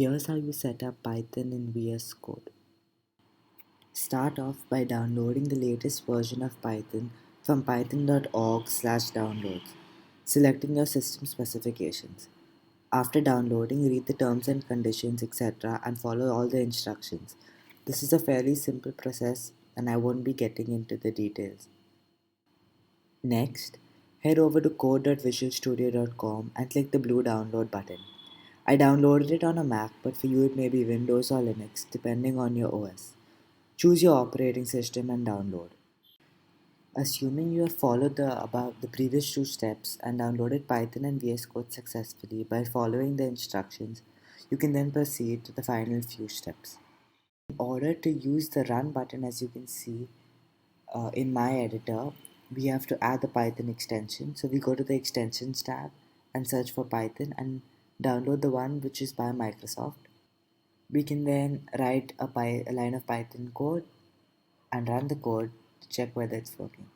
Here's how you set up Python in VS Code. Start off by downloading the latest version of Python from python.org/downloads, selecting your system specifications. After downloading, read the terms and conditions, etc., and follow all the instructions. This is a fairly simple process, and I won't be getting into the details. Next, head over to code.visualstudio.com and click the blue download button. I downloaded it on a Mac, but for you it may be Windows or Linux, depending on your OS. Choose your operating system and download. Assuming you have followed the previous two steps and downloaded Python and VS Code successfully by following the instructions, you can then proceed to the final few steps. In order to use the run button, as you can see in my editor, we have to add the Python extension. So we go to the extensions tab and search for Python and download the one which is by Microsoft. We can then write a line of Python code and run the code to check whether it's working.